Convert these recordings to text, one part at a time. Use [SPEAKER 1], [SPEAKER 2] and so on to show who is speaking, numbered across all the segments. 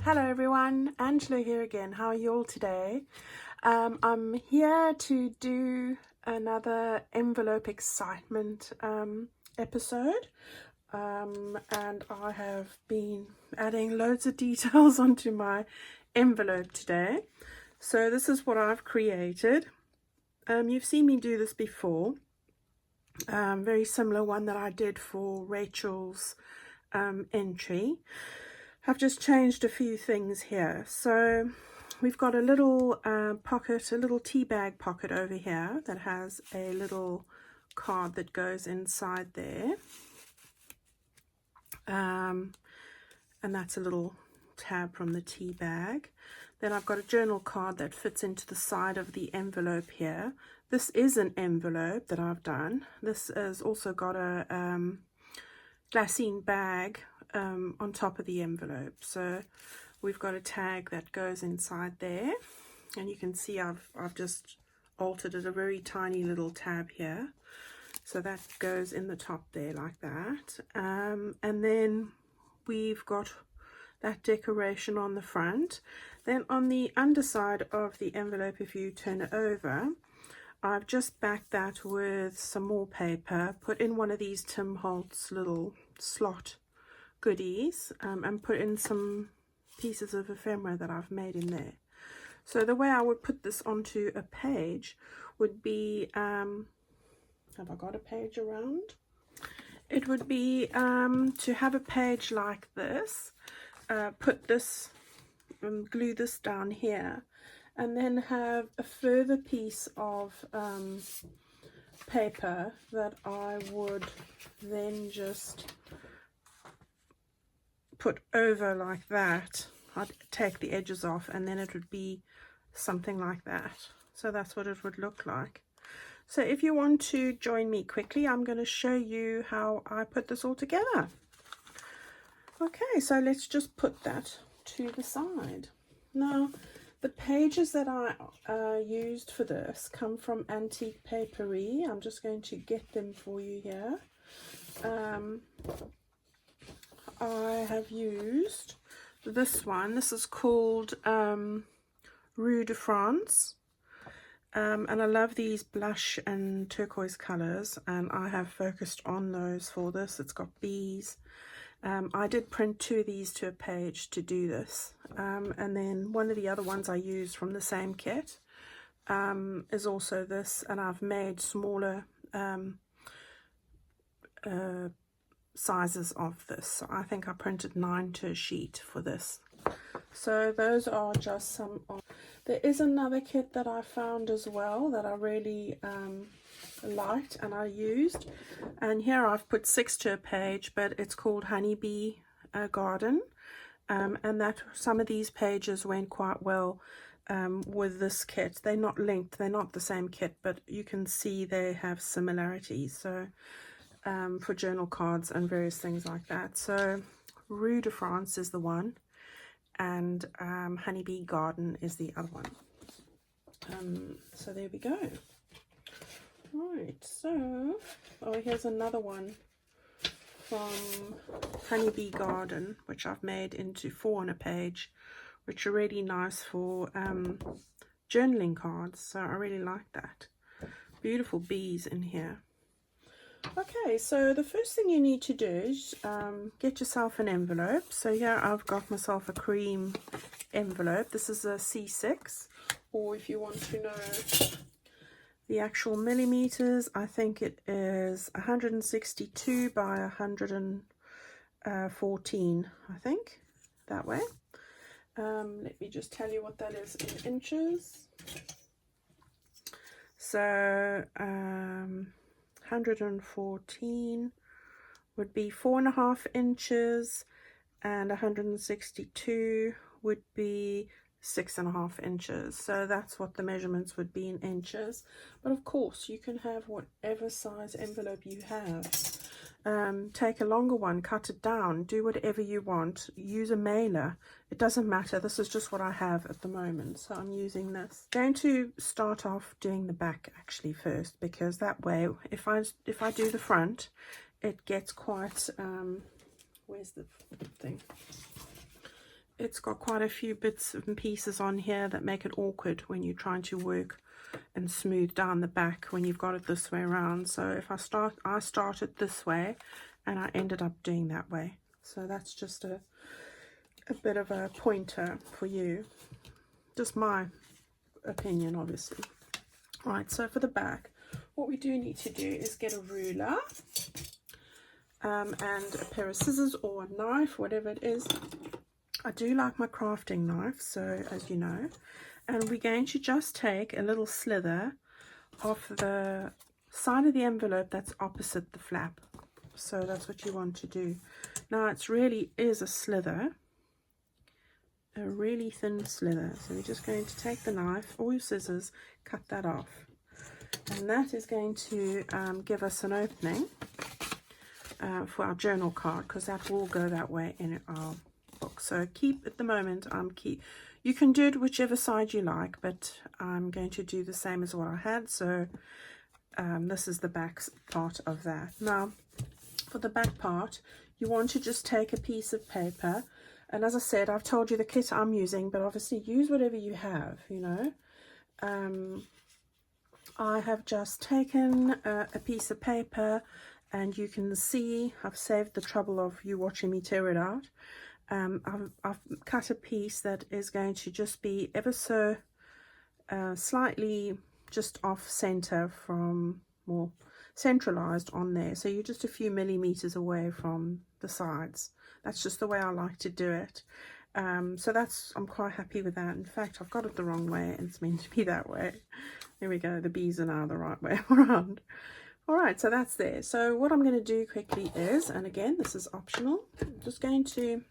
[SPEAKER 1] Hello everyone, Angela here again. How are you all today? I'm here to do another envelope excitement episode, and I have been adding loads of details onto my envelope today. So this is what I've created. You've seen me do this before, very similar one that I did for Rachel's entry. I've just changed a few things here. So we've got a little pocket, a little tea bag pocket over here that has a little card that goes inside there. And that's a little tab from the tea bag. Then I've got a journal card that fits into the side of the envelope here. This is an envelope that I've done. This has also got a glassine bag on top of the envelope. So we've got a tag that goes inside there, and you can see I've just altered it, a very tiny little tab here, so that goes in the top there like that. And then we've got that decoration on the front. Then on the underside of the envelope, if you turn it over, I've just backed that with some more paper, put in one of these Tim Holtz little slot goodies, and put in some pieces of ephemera that I've made in there. So the way I would put this onto a page would be, have I got a page around? It would be to have a page like this, put this, glue this down here, and then have a further piece of paper that I would then just put over like that. I'd take the edges off, and then it would be something like that. So that's what it would look like. So if you want to join me quickly, I'm going to show you how I put this all together. Okay, so let's just put that to the side. Now, the pages that I used for this come from Antique Paperie. I'm just going to get them for you here. I have used this one. This is called Rue de France. And I love these blush and turquoise colors, and I have focused on those for this. It's got bees. I did print 2 of these to a page to do this, and then one of the other ones I used from the same kit is also this, and I've made smaller sizes of this. So I think I printed 9 to a sheet for this. So those are just some of. There is another kit that I found as well that I really liked and I used, and here I've put 6 to a page, but it's called Honeybee Garden, and that some of these pages went quite well with this kit. They're not linked, they're not the same kit, but you can see they have similarities. So for journal cards and various things like that. So Rue de France is the one, and Honeybee Garden is the other one. So there we go. Right, so here's another one from Honeybee Garden, which I've made into 4 on a page, which are really nice for journaling cards. So I really like that. Beautiful bees in here. Okay, so the first thing you need to do is get yourself an envelope. So here I've got myself a cream envelope. This is a C6, or if you want to know the actual millimeters, I think it is 162 by 114, I think, that way. Let me just tell you what that is in inches. So 114 would be 4.5 inches, and 162 would be 6.5 inches. So that's what the measurements would be in inches. But of course you can have whatever size envelope you have. Take a longer one, cut it down, do whatever you want, use a mailer, it doesn't matter. This is just what I have at the moment, so I'm using this. I'm going to start off doing the back actually first, because that way if I do the front, it gets quite where's the thing, it's got quite a few bits and pieces on here that make it awkward when you're trying to work and smooth down the back when you've got it this way around. So if I started this way and I ended up doing that way. So that's just a bit of a pointer for you. Just my opinion, obviously. Right, so for the back, what we do need to do is get a ruler and a pair of scissors or a knife, whatever it is. I do like my crafting knife, so as you know, and we're going to just take a little slither off the side of the envelope that's opposite the flap. So that's what you want to do. Now it really is a slither, a really thin slither. So we're just going to take the knife or your scissors, cut that off, and that is going to give us an opening for our journal card, because that will go that way in our book. So at the moment you can do it whichever side you like, but I'm going to do the same as what I had. So this is the back part of that. Now for the back part, you want to just take a piece of paper, and as I said, I've told you the kit I'm using, but obviously use whatever you have, you know. I have just taken a piece of paper, and you can see I've saved the trouble of you watching me tear it out. I've cut a piece that is going to just be ever so slightly just off center from, more centralized on there, so you're just a few millimeters away from the sides. That's just the way I like to do it. So I'm quite happy with that. In fact, I've got it the wrong way, and it's meant to be that way. There we go, the bees are now the right way around. All right, so that's there. So what I'm going to do quickly is, and again, this is optional, I'm just going to,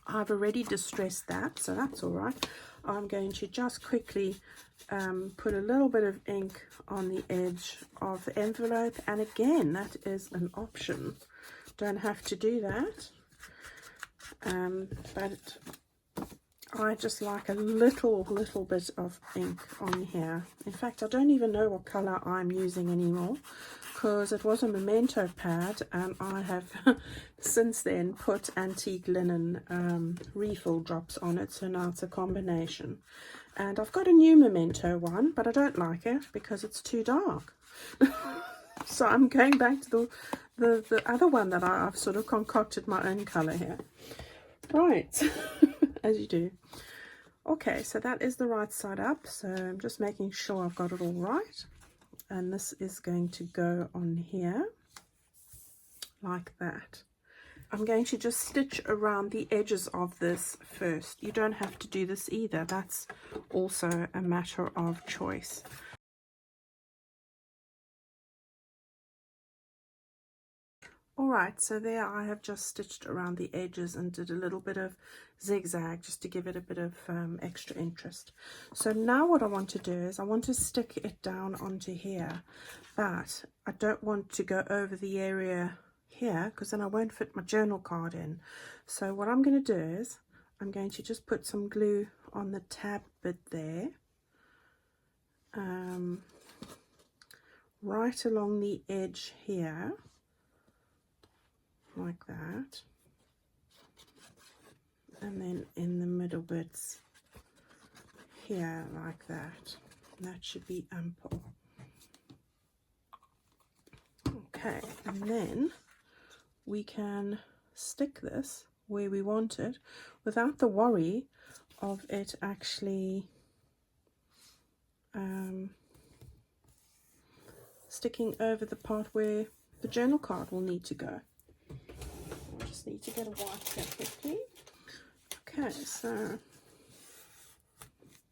[SPEAKER 1] I've already distressed that, so that's all right. I'm going to just quickly put a little bit of ink on the edge of the envelope, and again, that is an option. Don't have to do that, but I just like a little bit of ink on here. In fact, I don't even know what color I'm using anymore, because it was a memento pad, and I have since then put antique linen refill drops on it, so now it's a combination. And I've got a new memento one, but I don't like it because it's too dark. So I'm going back to the other one that I've sort of concocted my own color here. Right, as you do. Okay, so that is the right side up, so I'm just making sure I've got it all right. And this is going to go on here like that. I'm going to just stitch around the edges of this first. You don't have to do this either. That's also a matter of choice. Alright, so there I have just stitched around the edges and did a little bit of zigzag just to give it a bit of extra interest. So now what I want to do is I want to stick it down onto here, but I don't want to go over the area here because then I won't fit my journal card in. So what I'm going to do is I'm going to just put some glue on the tab bit there, right along the edge here, like that, and then in the middle bits here like that. That should be ample. Okay, and then we can stick this where we want it without the worry of it actually sticking over the part where the journal card will need to go. Need to get a wipe here quickly. Okay, so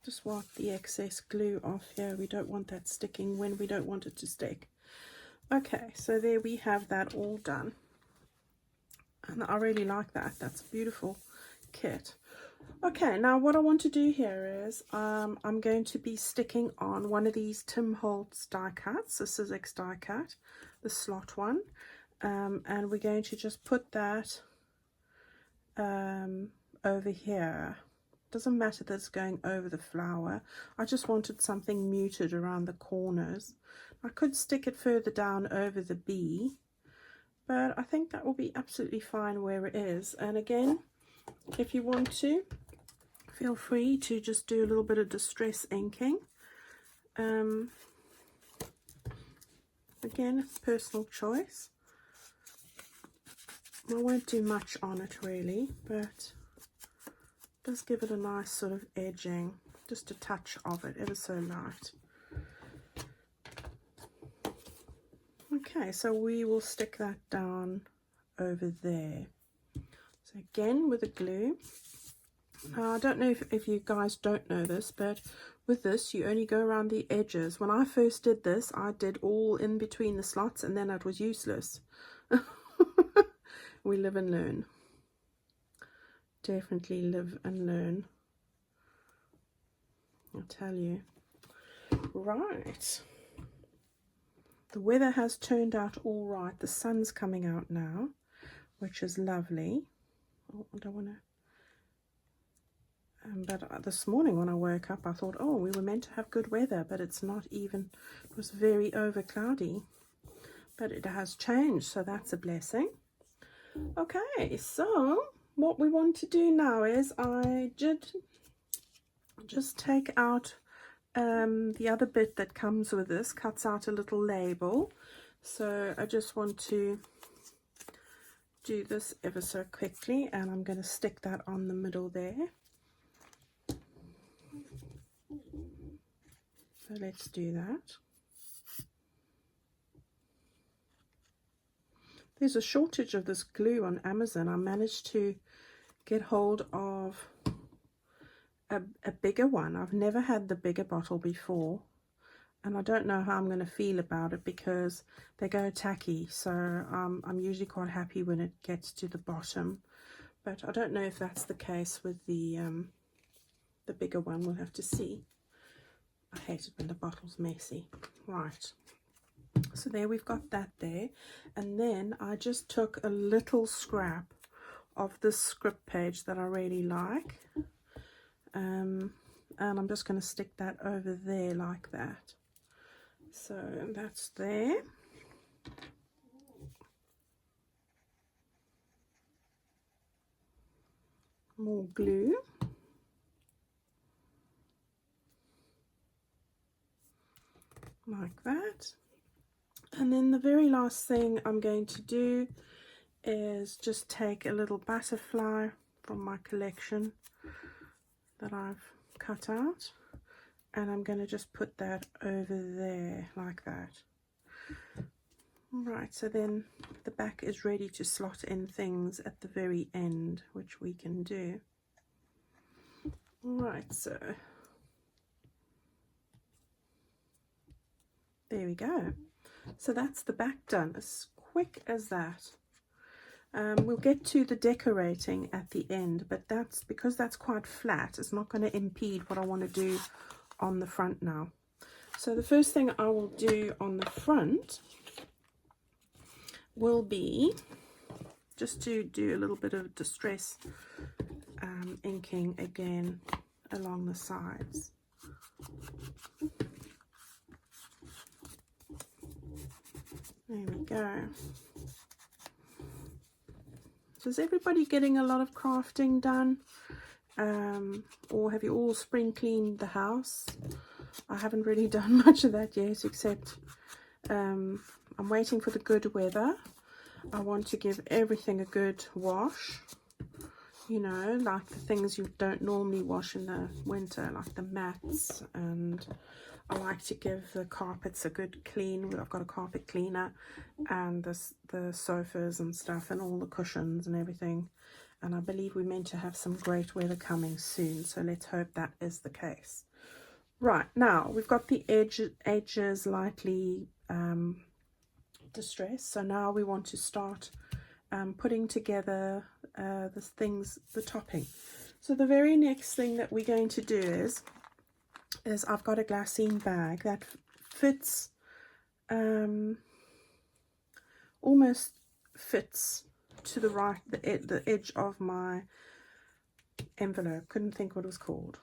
[SPEAKER 1] just wipe the excess glue off here. We don't want that sticking when we don't want it to stick. Okay, so there we have that all done, and I really like that. That's a beautiful kit. Okay, now what I want to do here is I'm going to be sticking on one of these Tim Holtz die cuts, the Sizzix die cut, the slot one. And we're going to just put that over here. Doesn't matter that it's going over the flower. I just wanted something muted around the corners. I could stick it further down over the bee, but I think that will be absolutely fine where it is. And again, if you want to, feel free to just do a little bit of distress inking. Again, it's personal choice. I won't do much on it really, but just give it a nice sort of edging, just a touch of it, ever so light. Okay, so we will stick that down over there. So again with the glue. Now I don't know if you guys don't know this, but with this you only go around the edges. When I first did this, I did all in between the slots, and then it was useless. We live and learn. Definitely live and learn, I'll tell you. Right, the weather has turned out all right. The sun's coming out now, which is lovely. Oh, I don't want to. But this morning when I woke up, I thought, oh, we were meant to have good weather, but it's not even. It was very over cloudy, but it has changed, so that's a blessing. Okay, so what we want to do now is I did just take out the other bit that comes with this, cuts out a little label. So I just want to do this ever so quickly, and I'm going to stick that on the middle there. So let's do that. There's a shortage of this glue on Amazon. I managed to get hold of a bigger one. I've never had the bigger bottle before, and I don't know how I'm going to feel about it because they go tacky. So I'm usually quite happy when it gets to the bottom, but I don't know if that's the case with the bigger one. We'll have to see. I hate it when the bottle's messy. Right, so there we've got that there, and then I just took a little scrap of this script page that I really like, and I'm just going to stick that over there like that. So that's there. More glue. Like that. And then the very last thing I'm going to do is just take a little butterfly from my collection that I've cut out, and I'm going to just put that over there like that. Right, so then the back is ready to slot in things at the very end, which we can do. Right, so there we go. So that's the back done, as quick as that. We'll get to the decorating at the end, but that's because that's quite flat. It's not going to impede what I want to do on the front now. So the first thing I will do on the front will be just to do a little bit of distress inking again along the sides. There we go. So is everybody getting a lot of crafting done? Or have you all spring cleaned the house? I haven't really done much of that yet, except I'm waiting for the good weather. I want to give everything a good wash. You know, like the things you don't normally wash in the winter, like the mats, and I like to give the carpets a good clean. I've got a carpet cleaner, and the sofas and stuff, and all the cushions and everything. And I believe we're meant to have some great weather coming soon, so let's hope that is the case. Right, now we've got the edges lightly distressed, so now we want to start putting together the topping. So the very next thing that we're going to do is I've got a glassine bag that fits, almost fits to the right, the edge of my envelope. Couldn't think what it was called.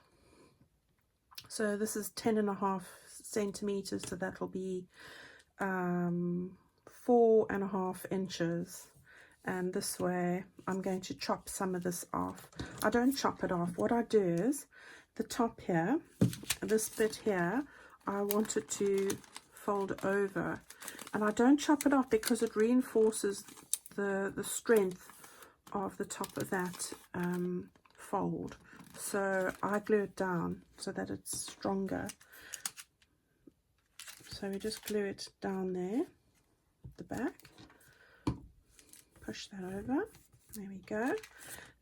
[SPEAKER 1] So this is 10.5 centimeters, so that will be 4.5 inches, and this way I'm going to chop some of this off. I don't chop it off. What I do is the top here, this bit here, I want it to fold over, and I don't chop it off because it reinforces the strength of the top of that fold. So I glue it down so that it's stronger. So we just glue it down there at the back, push that over, there we go.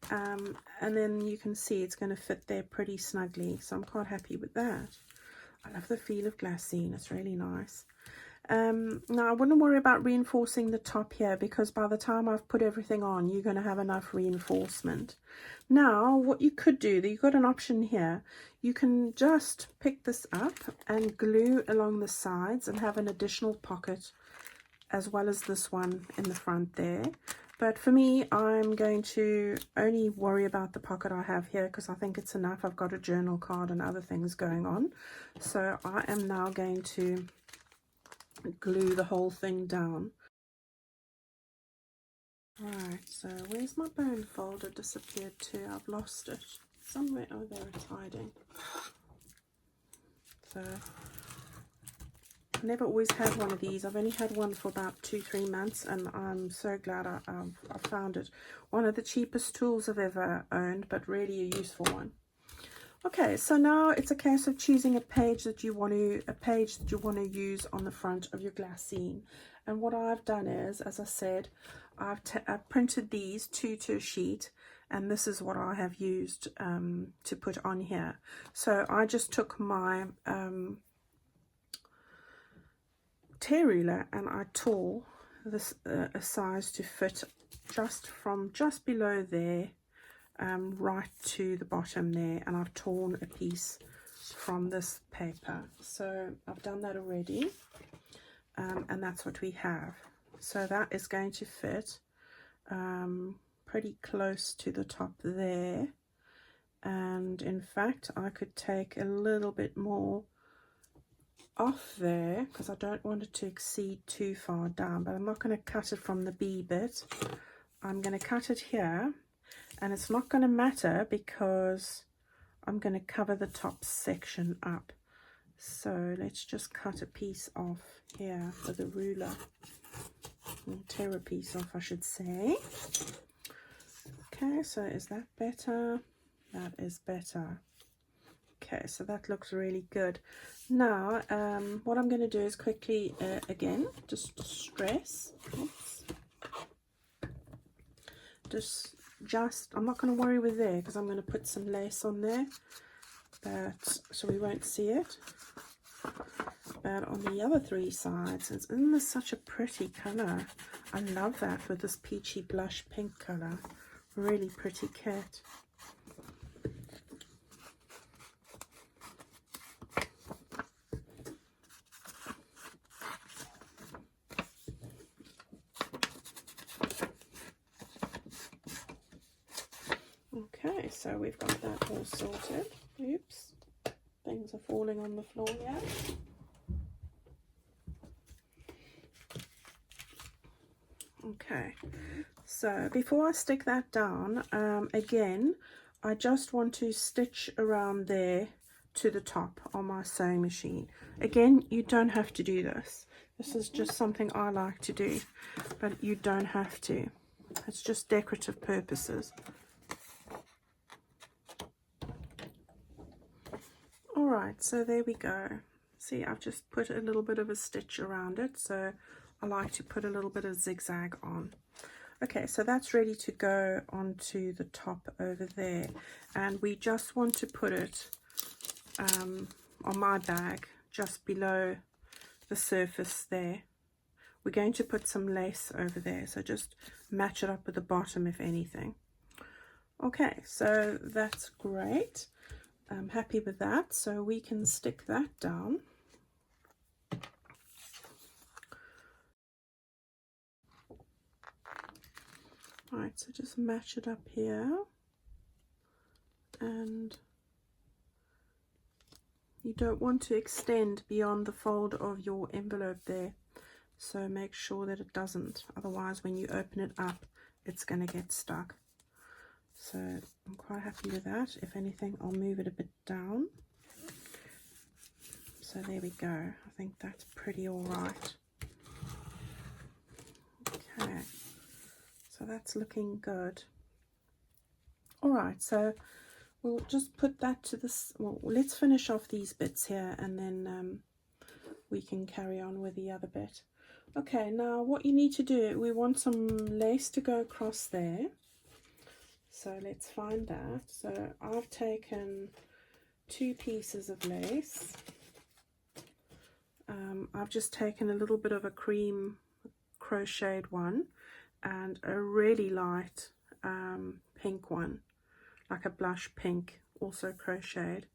[SPEAKER 1] And then you can see it's going to fit there pretty snugly, so I'm quite happy with that. I love the feel of glassine, it's really nice. Now I wouldn't worry about reinforcing the top here, because by the time I've put everything on, you're going to have enough reinforcement. Now what you could do, you've got an option here. You can just pick this up and glue along the sides and have an additional pocket as well as this one in the front there. But for me, I'm going to only worry about the pocket I have here because I think it's enough. I've got a journal card and other things going on. So I am now going to glue the whole thing down. Right, so where's my bone folder disappeared to? I've lost it. Somewhere, oh there it's hiding. So I never always had one of these. I've only had one for about 2-3 months, and I'm so glad I found it. One of the cheapest tools I've ever owned, but really a useful one. Okay, so now it's a case of choosing a page that you want to use on the front of your glassine. And what I've done is, as I said, I've printed these 2 to a sheet, and this is what I have used to put on here. So I just took my tear ruler and I tore this a size to fit from just below there right to the bottom there, and I've torn a piece from this paper. So I've done that already, and that's what we have. So that is going to fit pretty close to the top there, and in fact I could take a little bit more off there because I don't want it to exceed too far down, but I'm not going to cut it from the B bit. I'm going to cut it here, and it's not going to matter because I'm going to cover the top section up. So let's just cut a piece off here with the ruler, or tear a piece off I should say. Okay, so is that better? That is better. Okay, so that looks really good. Now what I'm going to do is quickly again just stress, just I'm not going to worry with there because I'm going to put some lace on there, but so we won't see it. But on the other 3 sides, isn't this such a pretty color? I love that with this peachy blush pink color. Really pretty kit. Okay, so we've got that all sorted. Oops, things are falling on the floor here. Okay, so before I stick that down, again, I just want to stitch around there to the top on my sewing machine. Again, you don't have to do this. This is just something I like to do, but you don't have to. It's just decorative purposes. Alright, so there we go. See, I've just put a little bit of a stitch around it, so I like to put a little bit of zigzag on. Okay, so that's ready to go onto the top over there, and we just want to put it on my bag just below the surface there. We're going to put some lace over there, so just match it up with the bottom if anything. Okay, so that's great. I'm happy with that, so we can stick that down. Right, so just match it up here, and you don't want to extend beyond the fold of your envelope there, so make sure that it doesn't, otherwise when you open it up it's going to get stuck. So I'm quite happy with that. If anything, I'll move it a bit down. So there we go. I think that's pretty all right. Okay, so that's looking good. All right, so we'll just put that to this. Well, let's finish off these bits here, and then we can carry on with the other bit. Okay, now what you need to do, we want some lace to go across there. So let's find that. So I've taken 2 pieces of lace. I've just taken a little bit of a cream crocheted one and a really light pink one, like a blush pink, also crocheted.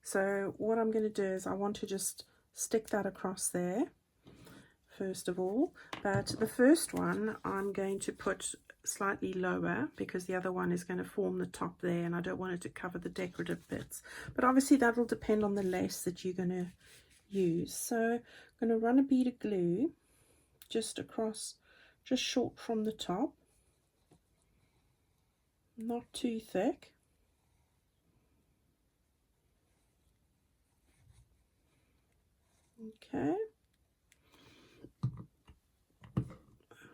[SPEAKER 1] So what I'm going to do is I want to just stick that across there first of all, but the first one I'm going to put slightly lower because the other one is going to form the top there, and I don't want it to cover the decorative bits, but obviously that will depend on the lace that you're going to use. So I'm going to run a bead of glue just across, just short from the top, not too thick. Okay.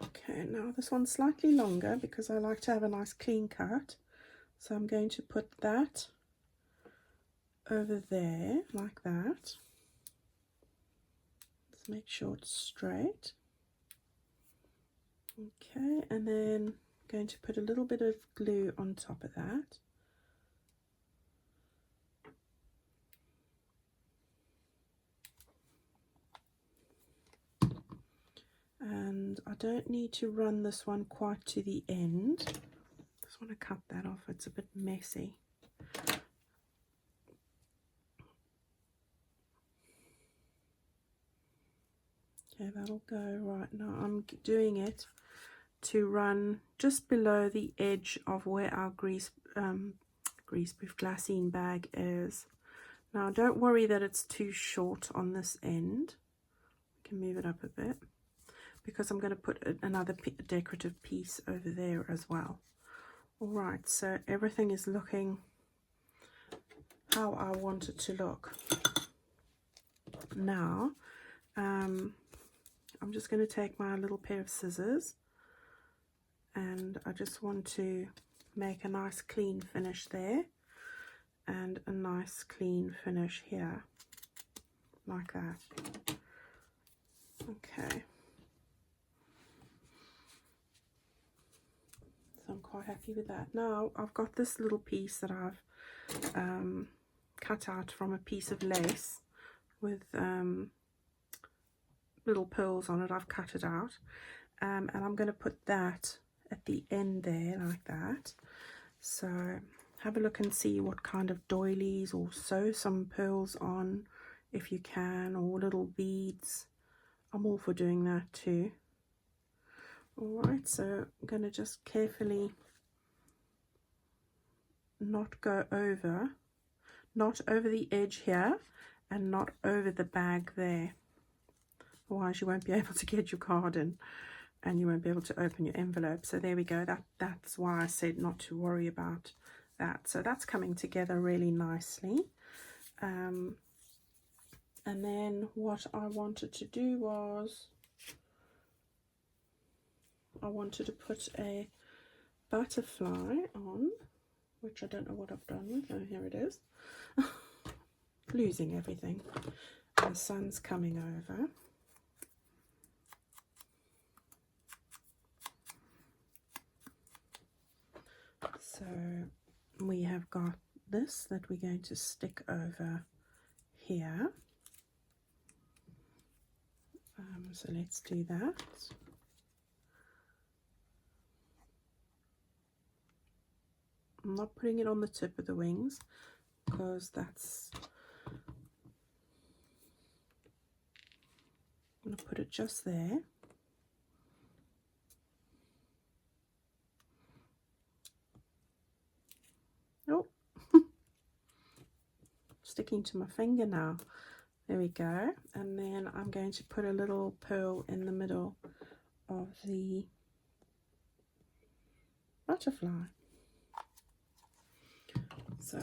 [SPEAKER 1] Okay, now this one's slightly longer because I like to have a nice clean cut. So I'm going to put that over there like that. Let's make sure it's straight. Okay, and then I'm going to put a little bit of glue on top of that. And I don't need to run this one quite to the end. Just want to cut that off, it's a bit messy. Okay, that'll go right now. I'm doing it to run just below the edge of where our greaseproof glassine bag is. Now don't worry that it's too short on this end. I can move it up a bit because I'm going to put another decorative piece over there as well. Alright, so everything is looking how I want it to look. Now I'm just going to take my little pair of scissors, and I just want to make a nice clean finish there and a nice clean finish here like that. Okay, so I'm quite happy with that. Now I've got this little piece that I've cut out from a piece of lace with little pearls on it. I've cut it out, and I'm going to put that at the end there like that. So have a look and see what kind of doilies, or sew some pearls on if you can, or little beads. I'm all for doing that too. Alright, so I'm going to just carefully not go over, not over the edge here and not over the bag there. Otherwise you won't be able to get your card in and you won't be able to open your envelope. So there we go. That's why I said not to worry about that. So that's coming together really nicely. And then what I wanted to do was I wanted to put a butterfly on, which I don't know what I've done with. Oh, here it is. Losing everything. The sun's coming over. So we have got this that we're going to stick over here. So let's do that. I'm not putting it on the tip of the wings because that's, I'm going to put it just there. Oh, sticking to my finger now. There we go. And then I'm going to put a little pearl in the middle of the butterfly. So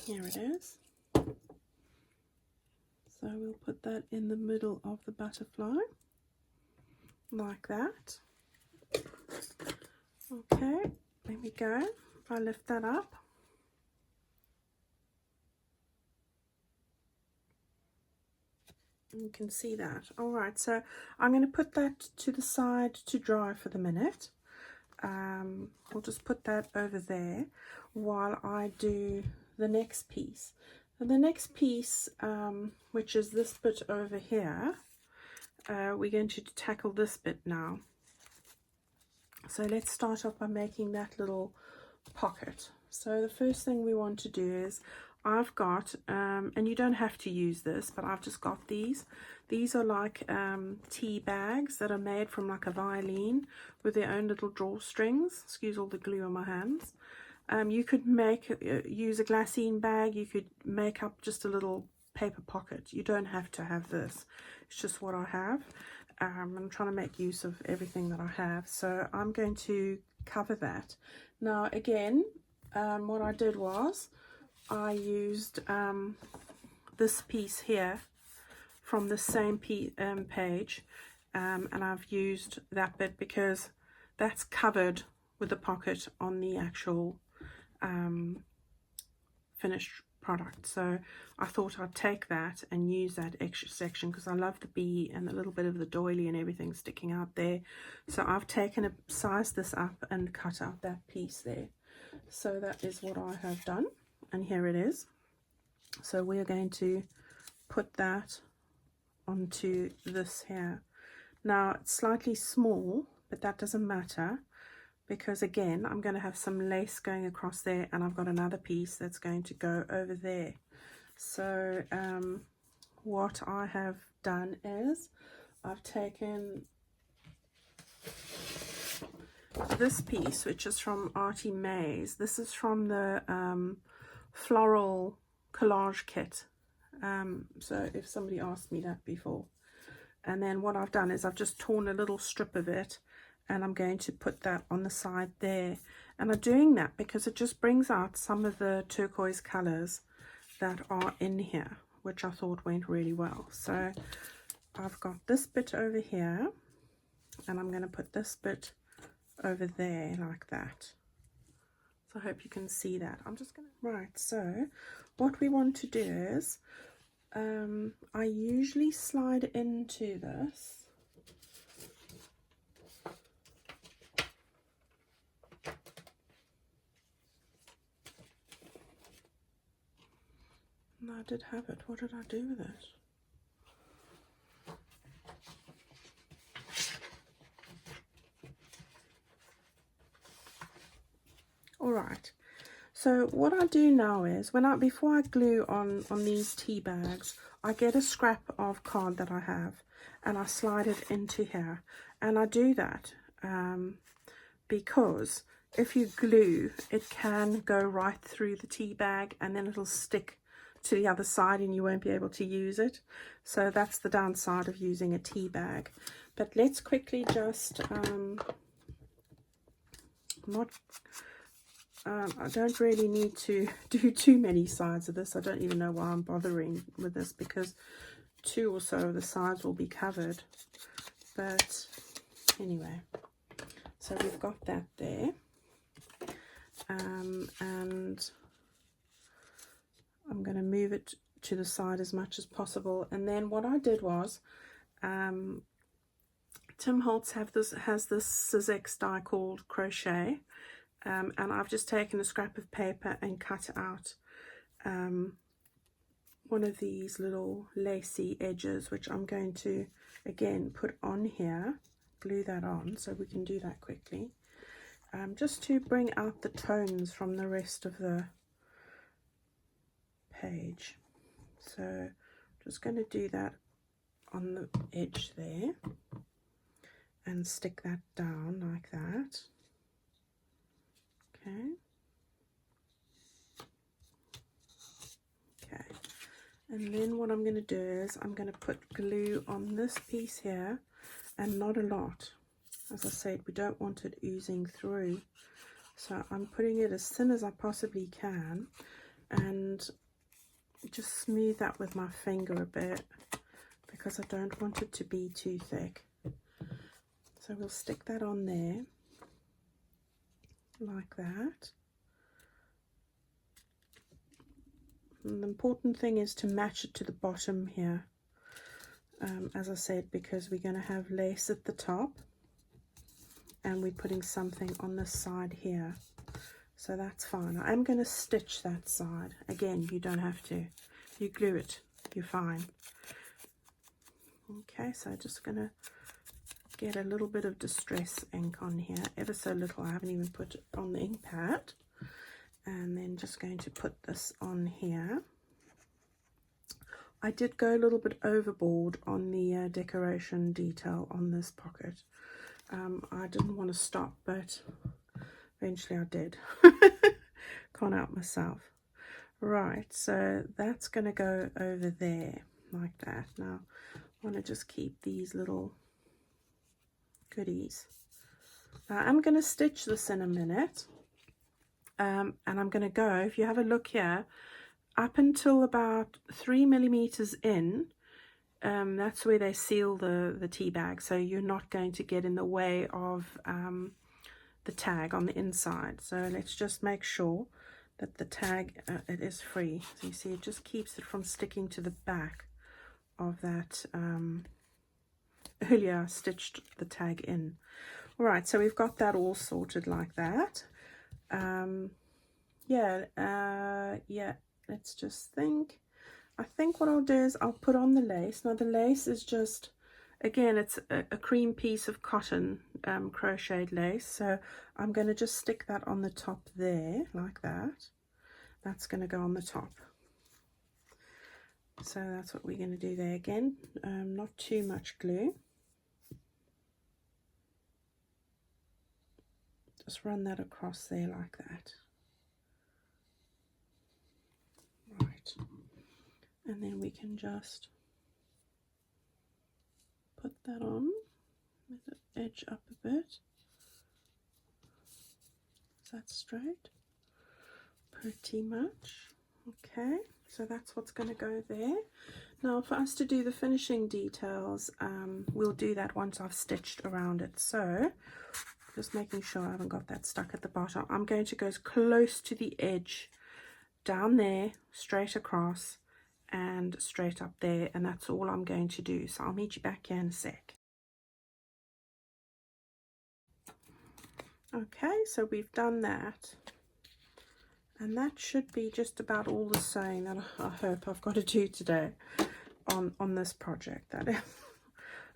[SPEAKER 1] here it is. So we'll put that in the middle of the butterfly, like that. Okay, there we go. If I lift that up, you can see that. All right, so I'm going to put that to the side to dry for the minute. I'll just put that over there while I do the next piece. And the next piece, which is this bit over here, we're going to tackle this bit now. So let's start off by making that little pocket. So the first thing we want to do is, I've got, and you don't have to use this, but I've just got these. These are like tea bags that are made from like a violin with their own little drawstrings. Excuse all the glue on my hands. You could use a glassine bag. You could make up just a little paper pocket. You don't have to have this. It's just what I have. I'm trying to make use of everything that I have. So I'm going to cover that. Now again, what I did was I used this piece here from the same page, and I've used that bit because that's covered with the pocket on the actual finished product. So I thought I'd take that and use that extra section because I love the bee and a little bit of the doily and everything sticking out there. So I've sized this up and cut out that piece there. So that is what I have done, and here it is. So we're going to put that onto this here. Now it's slightly small, but that doesn't matter, because again I'm going to have some lace going across there, and I've got another piece that's going to go over there. So what I have done is I've taken this piece, which is from Artie Mays. This is from the floral collage kit. So if somebody asked me that before. And then what I've done is I've just torn a little strip of it, and I'm going to put that on the side there. And I'm doing that because it just brings out some of the turquoise colors that are in here, which I thought went really well. So I've got this bit over here, and I'm going to put this bit over there like that. So I hope you can see that. I'm just going to, right, so what we want to do is, I usually slide into this. No, I did have it. What did I do with it? All right. So what I do now is, before I glue on these tea bags, I get a scrap of card that I have, and I slide it into here. And I do that because if you glue, it can go right through the tea bag, and then it'll stick to the other side and you won't be able to use it. So that's the downside of using a tea bag. But let's quickly just I don't really need to do too many sides of this. I don't even know why I'm bothering with this, because 2 or so of the sides will be covered. But anyway, so we've got that there. And I'm going to move it to the side as much as possible. And then what I did was, Tim Holtz has this Sizex die called Crochet. And I've just taken a scrap of paper and cut out one of these little lacy edges, which I'm going to again put on here, glue that on so we can do that quickly, just to bring out the tones from the rest of the page. So I'm just going to do that on the edge there and stick that down like that. Okay. And then what I'm going to do is I'm going to put glue on this piece here, and not a lot. As I said, we don't want it oozing through. So I'm putting it as thin as I possibly can, and just smooth that with my finger a bit, because I don't want it to be too thick. So we'll stick that on there, like that. And the important thing is to match it to the bottom here, as I said, because we're going to have lace at the top, and we're putting something on this side here. So that's fine. I'm going to stitch that side. Again, you don't have to. You glue it, you're fine. Okay, so just going to get a little bit of distress ink on here, ever so little. I haven't even put it on the ink pad. And then just going to put this on here. I did go a little bit overboard on the decoration detail on this pocket. I didn't want to stop, but eventually I did. Can't help myself. Right, so that's going to go over there like that. Now I want to just keep these little goodies. Now I'm going to stitch this in a minute, and I'm going to go, if you have a look here, up until about 3 millimeters in. That's where they seal the tea bag, so you're not going to get in the way of the tag on the inside. So let's just make sure that the tag it is free. So you see, it just keeps it from sticking to the back of that. Earlier I stitched the tag in. All right, so we've got that all sorted like that. Yeah, let's just think. I think what I'll do is I'll put on the lace. Now the lace is just, again, it's a cream piece of cotton, crocheted lace. So I'm going to just stick that on the top there, like that. That's going to go on the top. So that's what we're going to do there. Again, not too much glue. Just run that across there like that. Right. And then we can just put that on, let it edge up a bit. Is that straight? Pretty much. Okay, so that's what's going to go there. Now for us to do the finishing details, we'll do that once I've stitched around it. So just making sure I haven't got that stuck at the bottom. I'm going to go as close to the edge, down there, straight across, and straight up there, and that's all I'm going to do. So I'll meet you back here in a sec. Okay, so we've done that, and that should be just about all the sewing that I hope I've got to do today on this project. That is.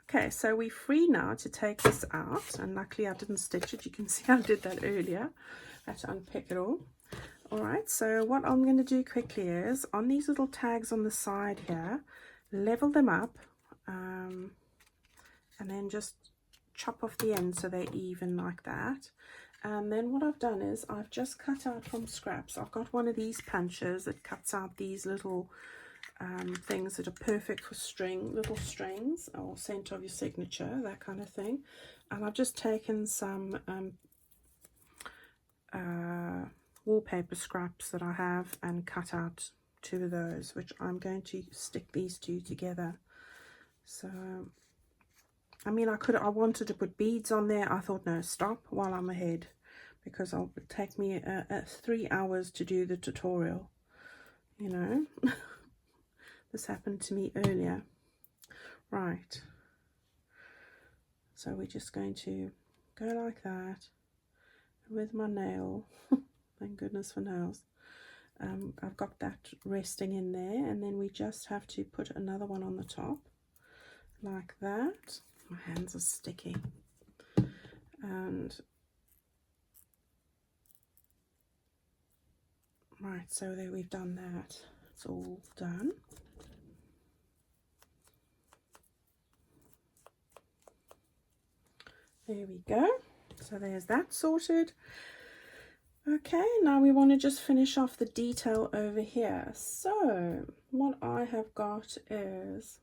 [SPEAKER 1] Okay, so we're free now to take this out, and luckily I didn't stitch it. You can see I did that earlier. I had to unpick it all. Alright, so what I'm going to do quickly is, on these little tags on the side here, level them up, and then just chop off the ends so they're even like that. And then what I've done is I've just cut out from scraps. I've got one of these punches that cuts out these little things that are perfect for little strings or center of your signature, that kind of thing. And I've just taken some wallpaper scraps that I have and cut out 2 of those, which I'm going to stick these 2 together. So I mean, I wanted to put beads on there. I thought, no, stop while I'm ahead, because it'll take me 3 hours to do the tutorial, you know. This happened to me earlier. Right, so we're just going to go like that with my nail. Thank goodness for nails. I've got that resting in there, and then we just have to put another one on the top like that. My hands are sticky. And right, so there, we've done that. It's all done. There we go. So there's that sorted. Okay, now we want to just finish off the detail over here. So what I have got is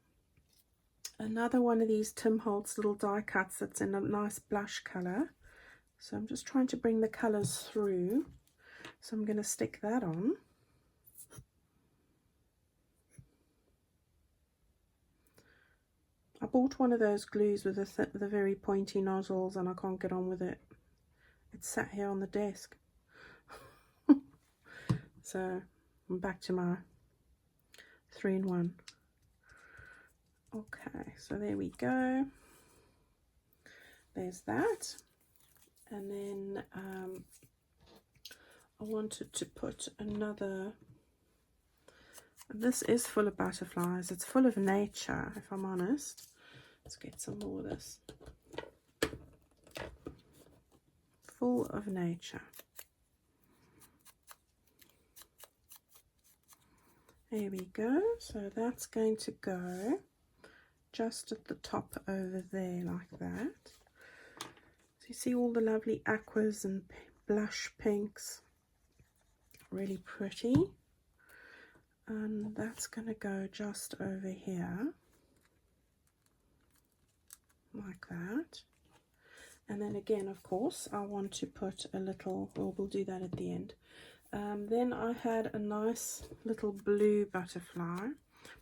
[SPEAKER 1] another one of these Tim Holtz little die cuts that's in a nice blush color. So I'm just trying to bring the colors through. So I'm going to stick that on. I bought one of those glues with the very pointy nozzles and I can't get on with it. It's sat here on the desk. So I'm back to my 3-in-1. Okay, so there we go. There's that. And then I wanted to put another. This is full of butterflies. It's full of nature, if I'm honest. Let's get some more of this. Full of nature. There we go. So that's going to go just at the top over there like that. So you see all the lovely aquas and blush pinks. Really pretty. And that's going to go just over here. Like that. And then again, of course, I want to put a little, well, we'll do that at the end. Then I had a nice little blue butterfly.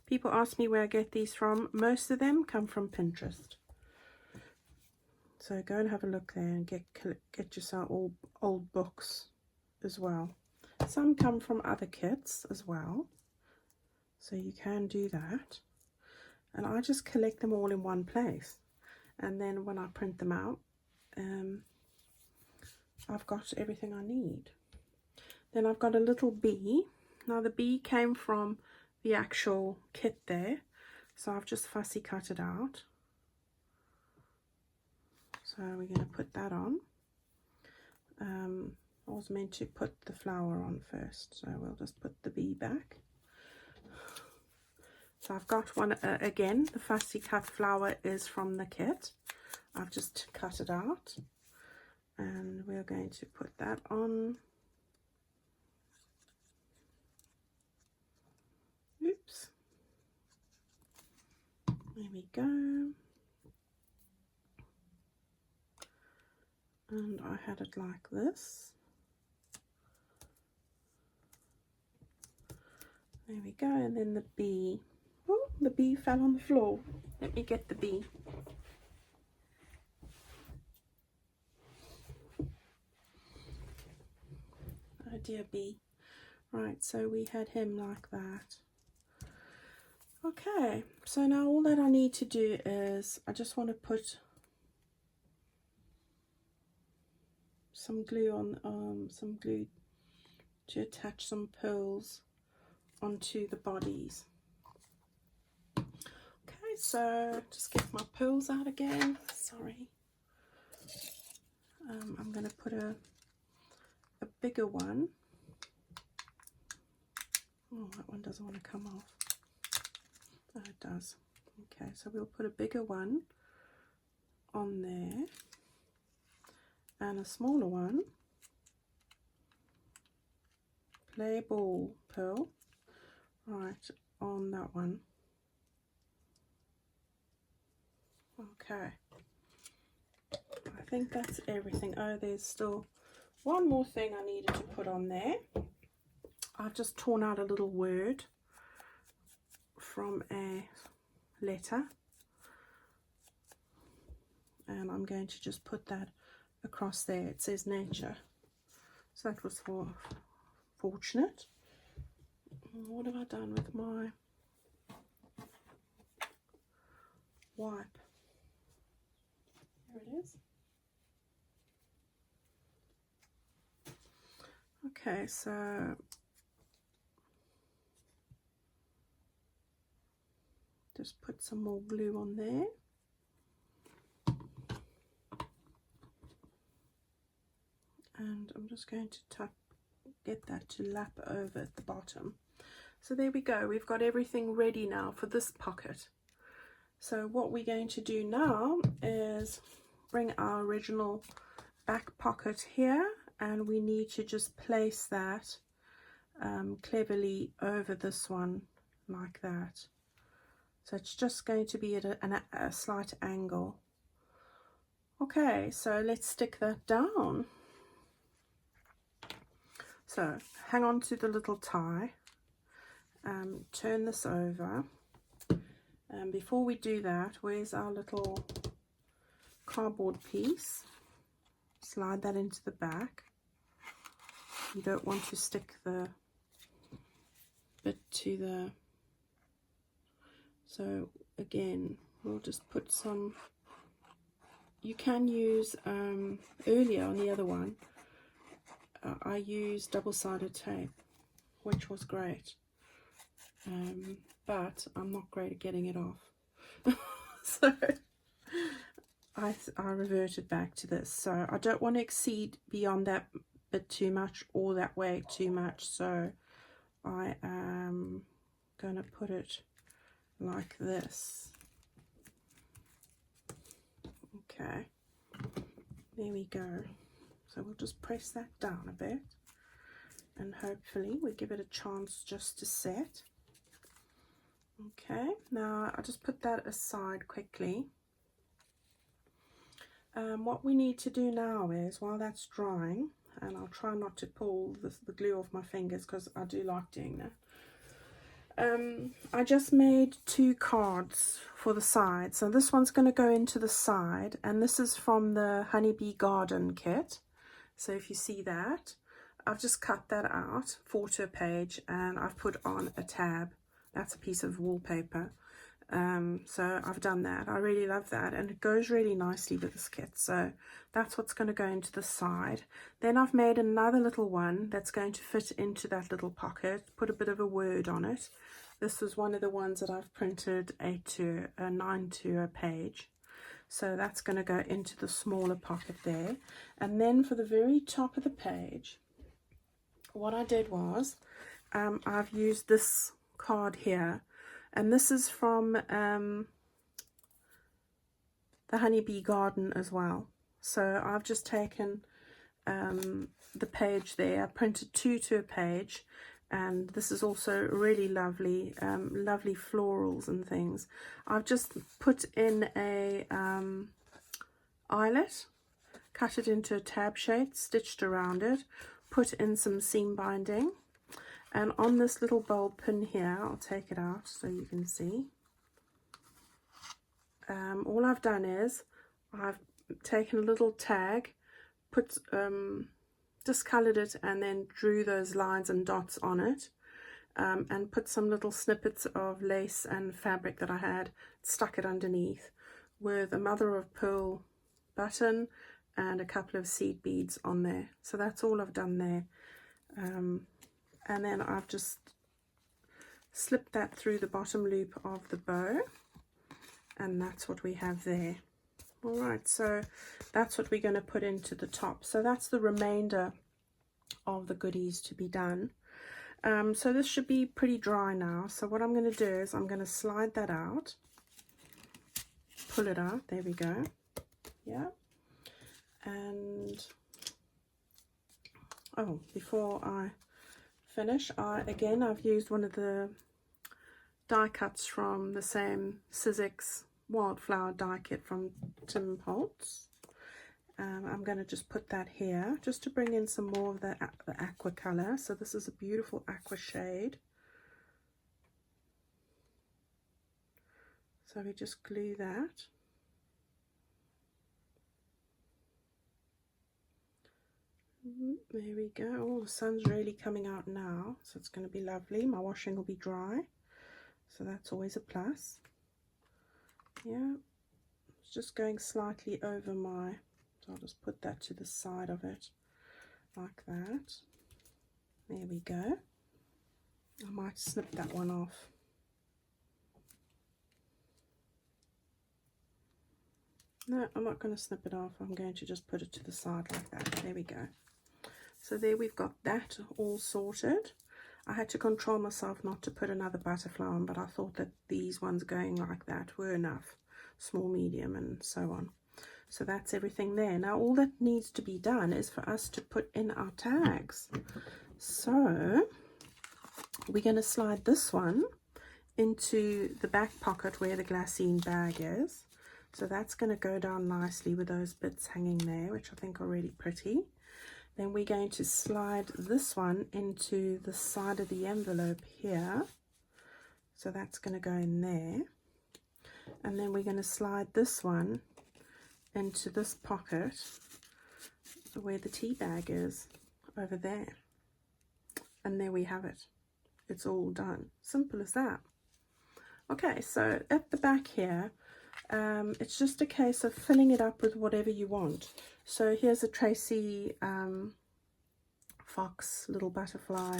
[SPEAKER 1] People ask me where I get these from. Most of them come from Pinterest. So go and have a look there and get yourself all old books as well. Some come from other kits as well. So you can do that. And I just collect them all in one place. And then when I print them out, I've got everything I need. Then I've got a little bee. Now the bee came from the actual kit there, so I've just fussy cut it out. So we're going to put that on. I was meant to put the flower on first, so we'll just put the bee back. So I've got one, again, the fussy cut flower is from the kit. I've just cut it out. And we're going to put that on. Oops. There we go. And I had it like this. There we go. And then the bee. Oh, the bee fell on the floor. Let me get the bee. Oh dear bee. Right, so we had him like that. Okay, so now all that I need to do is I just want to put some glue on, some glue to attach some pearls onto the bodies. Okay, so just get my pearls out again. Sorry. I'm going to put a bigger one. Oh, that one doesn't want to come off. Oh, it does. Okay, so we'll put a bigger one on there and a smaller one. Play ball pearl right on that one. Okay, I think that's everything. Oh, there's still one more thing I needed to put on there. I've just torn out a little word from a letter and I'm going to just put that across there. It says nature, so that was fortunate. What have I done with my wipe? There it is. Okay, so just put some more glue on there. And I'm just going to get that to lap over at the bottom. So there we go. We've got everything ready now for this pocket. So what we're going to do now is bring our original back pocket here and we need to just place that cleverly over this one like that. So it's just going to be at a slight angle. Okay, so let's stick that down. So hang on to the little tie, turn this over, and before we do that, where's our little cardboard piece? Slide that into the back. You don't want to stick the bit to the, so again we'll just put some, you can use earlier on the other one I used double-sided tape, which was great, but I'm not great at getting it off. So I reverted back to this. So I don't want to exceed beyond that bit too much or that way too much, so I am going to put it like this. Okay, there we go. So we'll just press that down a bit, and hopefully we give it a chance just to set. Okay, now I'll just put that aside quickly. What we need to do now is, while that's drying, and I'll try not to pull the glue off my fingers because I do like doing that. I just made 2 cards for the side. So this one's going to go into the side, and this is from the Honeybee Garden kit. So if you see that, I've just cut that out, 4 to a page, and I've put on a tab. That's a piece of wallpaper. So I've done that. I really love that, and it goes really nicely with this kit. So that's what's going to go into the side. Then I've made another little one that's going to fit into that little pocket, put a bit of a word on it. This was one of the ones that I've printed 9 to a page. So that's going to go into the smaller pocket there. And then for the very top of the page, what I did was, I've used this card here, and this is from the Honeybee Garden as well. So I've just taken the page there, I printed 2 to a page, and this is also really lovely, lovely florals and things. I've just put in a eyelet, cut it into a tab shape, stitched around it, put in some seam binding, and on this little bulb pin here, I'll take it out so you can see. All I've done is I've taken a little tag, put discolored it, and then drew those lines and dots on it, and put some little snippets of lace and fabric that I had, stuck it underneath with a mother of pearl button and a couple of seed beads on there. So that's all I've done there, and then I've just slipped that through the bottom loop of the bow, and that's what we have there. Alright, so that's what we're going to put into the top. So that's the remainder of the goodies to be done. So this should be pretty dry now. So what I'm going to do is I'm going to slide that out, pull it out, there we go. Yeah. And oh, before I finish, I've used one of the die cuts from the same Sizzix wildflower die kit from Tim Holtz. I'm going to just put that here just to bring in some more of the aqua color. So this is a beautiful aqua shade. So we just glue that. There we go. Oh, the sun's really coming out now, so it's going to be lovely. My washing will be dry, so that's always a plus. Yeah, it's just going slightly over my, so I'll just put that to the side of it like that. There we go. I might snip that one off. No, I'm not going to snip it off. I'm going to just put it to the side like that. There we go. So there we've got that all sorted. I had to control myself not to put another butterfly on, but I thought that these ones going like that were enough. Small, medium, and so on. So that's everything there. Now all that needs to be done is for us to put in our tags. So we're going to slide this one into the back pocket where the glassine bag is. So that's going to go down nicely with those bits hanging there, which I think are really pretty. Then we're going to slide this one into the side of the envelope here. So that's going to go in there. And then we're going to slide this one into this pocket where the tea bag is, over there. And there we have it. It's all done. Simple as that. Okay, so at the back here, it's just a case of filling it up with whatever you want. So here's a Tracy Fox little butterfly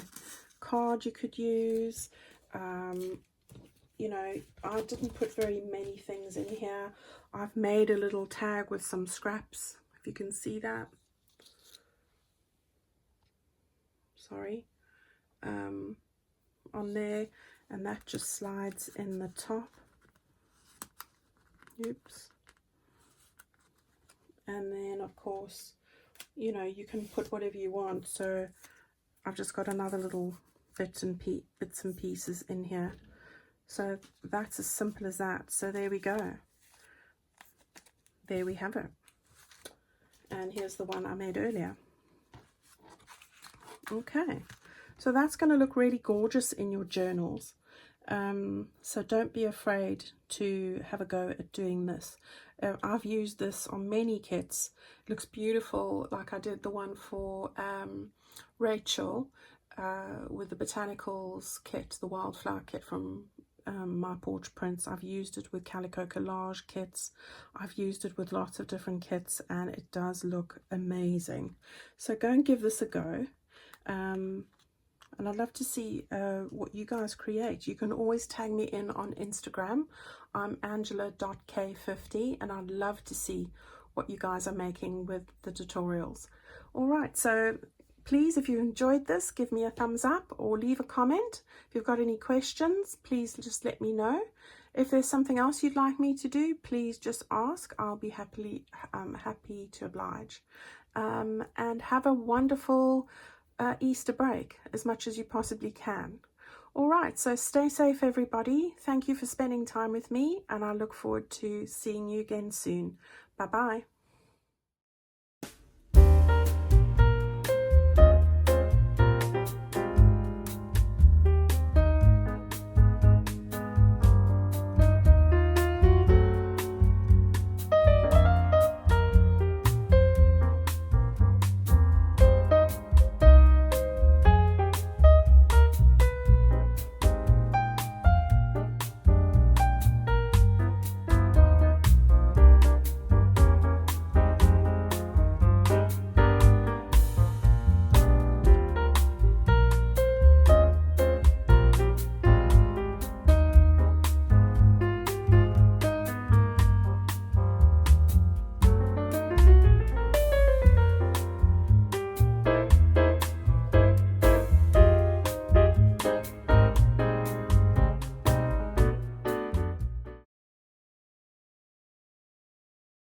[SPEAKER 1] card you could use. You know, I didn't put very many things in here. I've made a little tag with some scraps, if you can see that. Sorry. On there, and that just slides in the top. Oops. And then of course, you know, you can put whatever you want. So I've just got another little bits and pieces in here. So that's as simple as that. So there we go. There we have it. And here's the one I made earlier. Okay, so that's going to look really gorgeous in your journals. So don't be afraid to have a go at doing this. I've used this on many kits. It looks beautiful, like I did the one for Rachel with the botanicals kit, the wildflower kit from My Porch Prints. I've used it with calico collage kits. I've used it with lots of different kits, and it does look amazing. So go and give this a go. And I'd love to see what you guys create. You can always tag me in on Instagram. I'm angela.k50, and I'd love to see what you guys are making with the tutorials. All right, so please, if you enjoyed this, give me a thumbs up or leave a comment. If you've got any questions, please just let me know. If there's something else you'd like me to do, please just ask. I'll be happy to oblige. And have a wonderful Easter break as much as you possibly can. All right, so stay safe, everybody. Thank you for spending time with me, and I look forward to seeing you again soon. Bye-bye.